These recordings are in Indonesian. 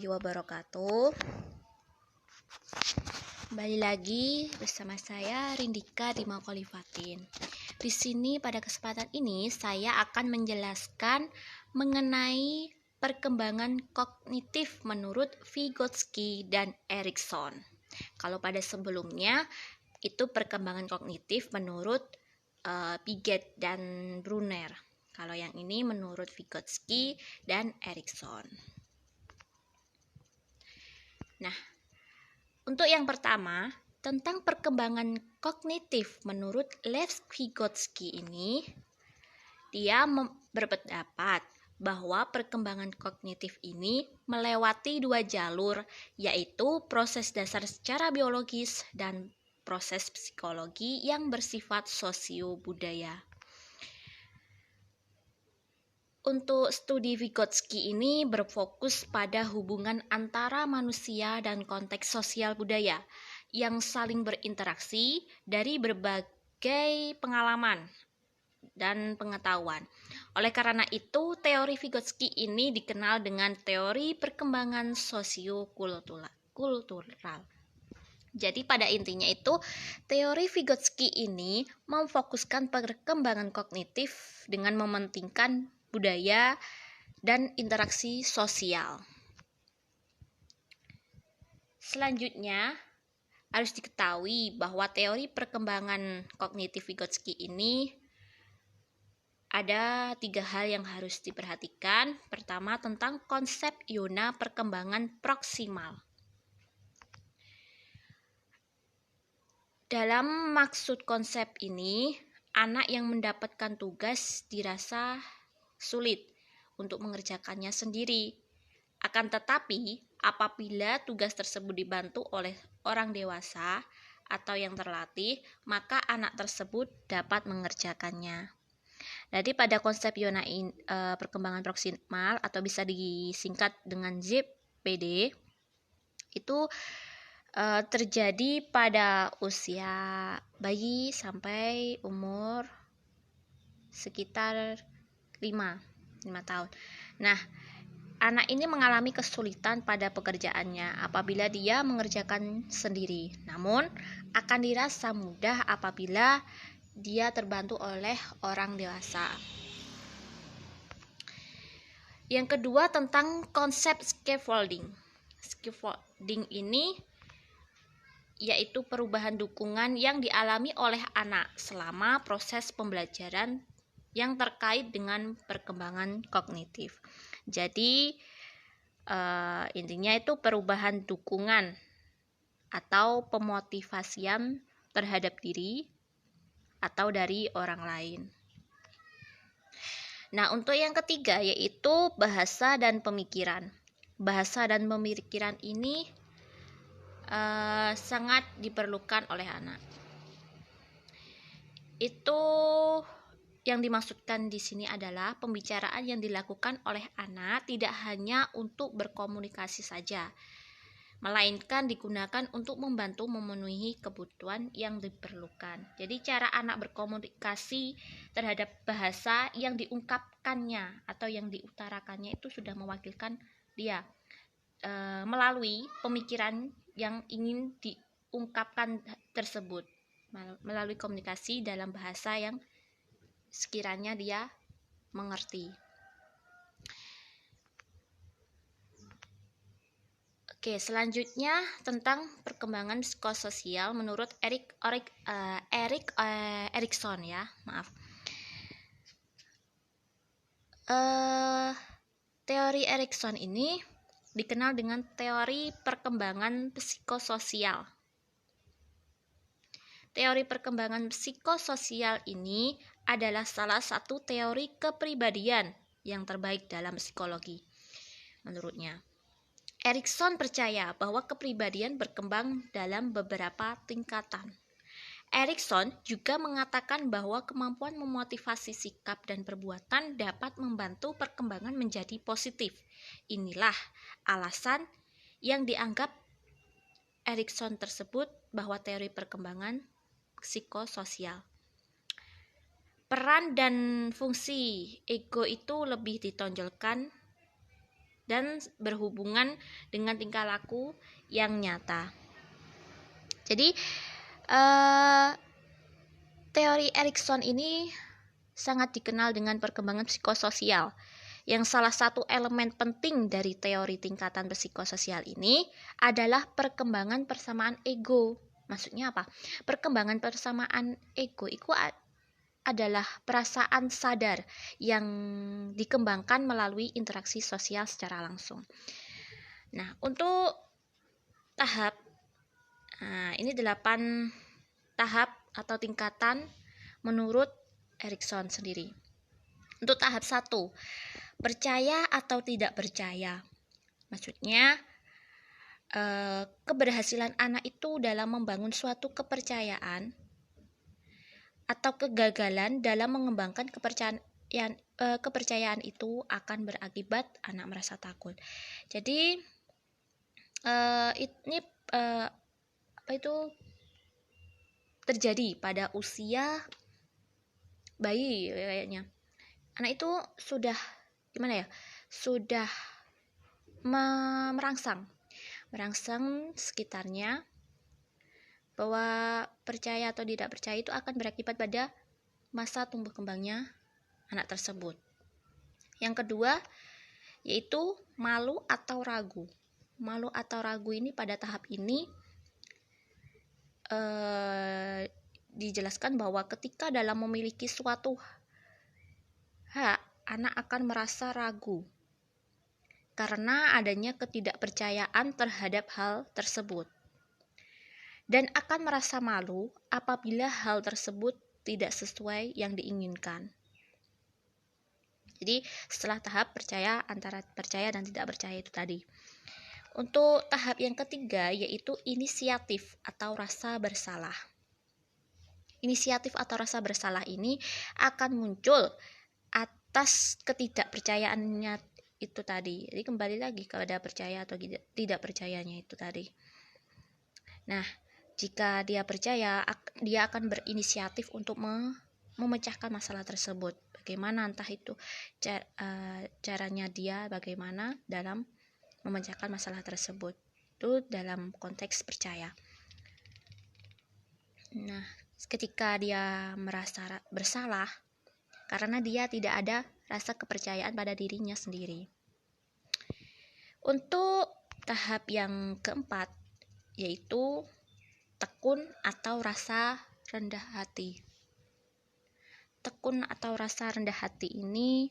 Wabarakatuh. Kembali lagi bersama saya Rindika Dima Kholifatin. Di sini pada kesempatan ini saya akan menjelaskan mengenai perkembangan kognitif menurut Vygotsky dan Erikson. Kalau pada sebelumnya itu perkembangan kognitif menurut Piaget dan Brunner. Kalau yang ini menurut Vygotsky dan Erikson. Nah, untuk yang pertama, tentang perkembangan kognitif menurut Lev Vygotsky ini, dia berpendapat bahwa perkembangan kognitif ini melewati dua jalur, yaitu proses dasar secara biologis dan proses psikologi yang bersifat sosio-budaya. Untuk studi Vygotsky ini berfokus pada hubungan antara manusia dan konteks sosial budaya yang saling berinteraksi dari berbagai pengalaman dan pengetahuan. Oleh karena itu, teori Vygotsky ini dikenal dengan teori perkembangan sosio-kultural. Jadi pada intinya itu, teori Vygotsky ini memfokuskan perkembangan kognitif dengan mementingkan budaya dan interaksi sosial. Selanjutnya, harus diketahui bahwa teori perkembangan kognitif Vygotsky ini ada 3 hal yang harus diperhatikan. Pertama, tentang konsep zona perkembangan proksimal. Dalam maksud konsep ini, anak yang mendapatkan tugas dirasa sulit untuk mengerjakannya sendiri. Akan tetapi, apabila tugas tersebut dibantu oleh orang dewasa atau yang terlatih, maka anak tersebut dapat mengerjakannya. Jadi pada konsep zona perkembangan proksimal atau bisa disingkat dengan ZPD itu terjadi pada usia bayi sampai umur sekitar 5 tahun. Nah, anak ini mengalami kesulitan pada pekerjaannya apabila dia mengerjakan sendiri. Namun, akan dirasa mudah apabila dia terbantu oleh orang dewasa. Yang kedua, tentang konsep scaffolding. Scaffolding ini yaitu perubahan dukungan yang dialami oleh anak selama proses pembelajaran yang terkait dengan perkembangan kognitif. Jadi intinya itu perubahan dukungan atau pemotivasian terhadap diri atau dari orang lain. Nah, untuk yang ketiga yaitu bahasa dan pemikiran. Bahasa dan pemikiran ini sangat diperlukan oleh anak. Itu yang dimaksudkan di sini adalah pembicaraan yang dilakukan oleh anak tidak hanya untuk berkomunikasi saja, melainkan digunakan untuk membantu memenuhi kebutuhan yang diperlukan. Jadi cara anak berkomunikasi terhadap bahasa yang diungkapkannya atau yang diutarakannya itu sudah mewakilkan dia melalui pemikiran yang ingin diungkapkan tersebut, melalui komunikasi dalam bahasa yang sekiranya dia mengerti. Oke, selanjutnya tentang perkembangan psikososial menurut Erikson ya, maaf. Teori Erikson ini dikenal dengan teori perkembangan psikososial. Teori perkembangan psikososial ini adalah salah satu teori kepribadian yang terbaik dalam psikologi. Menurutnya, Erikson percaya bahwa kepribadian berkembang dalam beberapa tingkatan. Erikson juga mengatakan bahwa kemampuan memotivasi sikap dan perbuatan dapat membantu perkembangan menjadi positif. Inilah alasan yang dianggap Erikson tersebut bahwa teori perkembangan psikososial. Peran dan fungsi ego itu lebih ditonjolkan dan berhubungan dengan tingkah laku yang nyata. Jadi teori Erikson ini sangat dikenal dengan perkembangan psikososial, yang salah satu elemen penting dari teori tingkatan psikososial ini adalah perkembangan persamaan ego. Maksudnya apa? Perkembangan persamaan ego itu adalah perasaan sadar yang dikembangkan melalui interaksi sosial secara langsung. Nah, untuk tahap, ini 8 tahap atau tingkatan menurut Erikson sendiri. Untuk tahap 1, percaya atau tidak percaya. Maksudnya, keberhasilan anak itu dalam membangun suatu kepercayaan atau kegagalan dalam mengembangkan kepercayaan itu akan berakibat anak merasa takut. Jadi ini terjadi pada usia bayi kayaknya. Anak itu sudah sudah merangsang sekitarnya bahwa percaya atau tidak percaya itu akan berakibat pada masa tumbuh kembangnya anak tersebut. Yang kedua yaitu malu atau ragu. Malu atau ragu ini pada tahap ini dijelaskan bahwa ketika dalam memiliki suatu hak, anak akan merasa ragu karena adanya ketidakpercayaan terhadap hal tersebut, dan akan merasa malu apabila hal tersebut tidak sesuai yang diinginkan. Jadi setelah tahap percaya, antara percaya dan tidak percaya itu tadi. Untuk tahap yang ketiga yaitu inisiatif atau rasa bersalah. Inisiatif atau rasa bersalah ini akan muncul atas ketidakpercayaannya itu tadi. Jadi kembali lagi kepada percaya atau tidak percayanya itu tadi. Nah, jika dia percaya, dia akan berinisiatif untuk memecahkan masalah tersebut. Bagaimana entah itu caranya dia bagaimana dalam memecahkan masalah tersebut. Itu dalam konteks percaya. Nah, ketika dia merasa bersalah karena dia tidak ada rasa kepercayaan pada dirinya sendiri. Untuk tahap yang keempat yaitu tekun atau rasa rendah hati. Tekun atau rasa rendah hati ini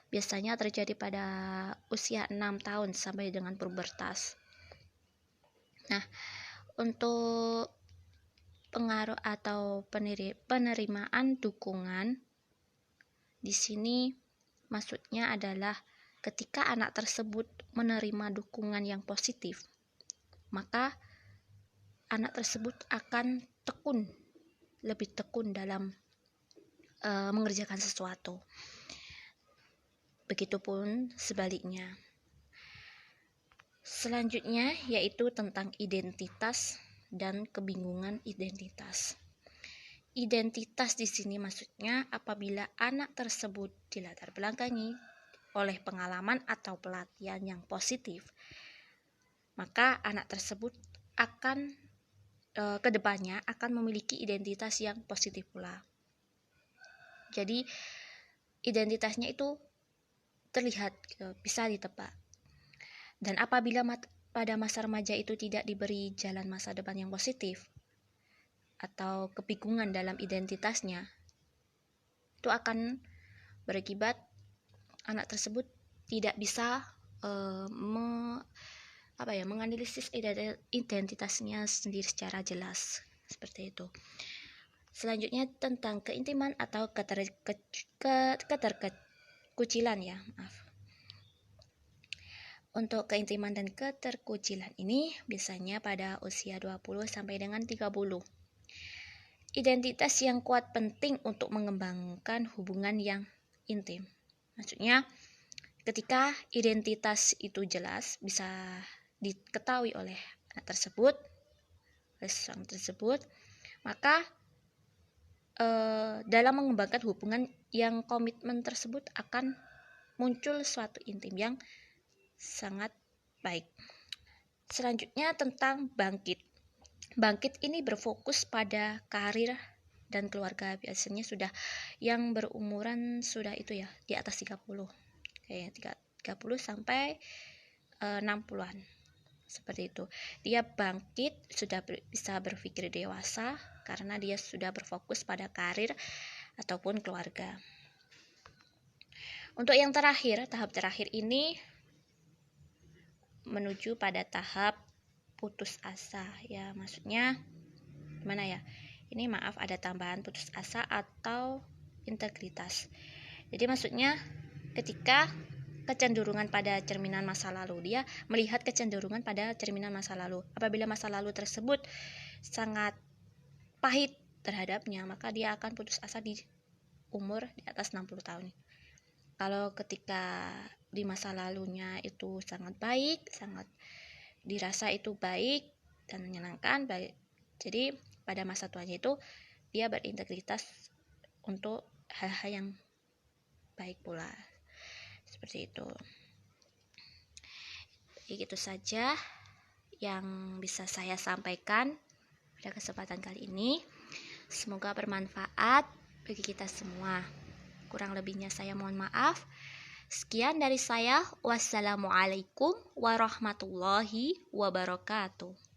biasanya terjadi pada usia 6 tahun sampai dengan pubertas. Nah, untuk pengaruh atau penerimaan dukungan di sini maksudnya adalah ketika anak tersebut menerima dukungan yang positif, maka anak tersebut akan lebih tekun dalam mengerjakan sesuatu. Begitupun sebaliknya. Selanjutnya yaitu tentang identitas dan kebingungan identitas. Identitas di sini maksudnya apabila anak tersebut dilatar belakangi oleh pengalaman atau pelatihan yang positif, maka anak tersebut akan kedepannya akan memiliki identitas yang positif pula. Jadi identitasnya itu terlihat bisa ditebak. Dan apabila pada masa remaja itu tidak diberi jalan masa depan yang positif atau kebingungan dalam identitasnya, itu akan berakibat anak tersebut tidak bisa menganalisis identitasnya sendiri secara jelas, seperti itu. Selanjutnya tentang keintiman atau keterkecilan ya, maaf. Untuk keintiman dan keterkecilan ini biasanya pada usia 20 sampai dengan 30. Identitas yang kuat penting untuk mengembangkan hubungan yang intim. Maksudnya ketika identitas itu jelas bisa diketahui oleh anak tersebut, maka dalam mengembangkan hubungan yang komitmen tersebut akan muncul suatu intim yang sangat baik. Selanjutnya tentang bangkit. Bangkit ini berfokus pada karir dan keluarga. Biasanya sudah yang berumuran sudah itu ya, di atas 30. Kayak 30 sampai 60-an. Seperti itu. Dia bangkit, sudah bisa berpikir dewasa karena dia sudah berfokus pada karir ataupun keluarga. Untuk yang terakhir, tahap terakhir ini menuju pada tahap putus asa ya, maksudnya gimana ya, ini maaf ada tambahan putus asa atau integritas. Jadi maksudnya ketika kecenderungan pada cerminan masa lalu, dia melihat kecenderungan pada cerminan masa lalu. Apabila masa lalu tersebut sangat pahit terhadapnya, maka dia akan putus asa di umur di atas 60 tahun. Kalau ketika di masa lalunya itu sangat baik, sangat dirasa itu baik dan menyenangkan, baik. Jadi pada masa tuanya itu dia berintegritas untuk hal-hal yang baik pula. Seperti itu. Jadi itu saja yang bisa saya sampaikan pada kesempatan kali ini. Semoga bermanfaat bagi kita semua. Kurang lebihnya saya mohon maaf. Sekian dari saya. Wassalamualaikum warahmatullahi wabarakatuh.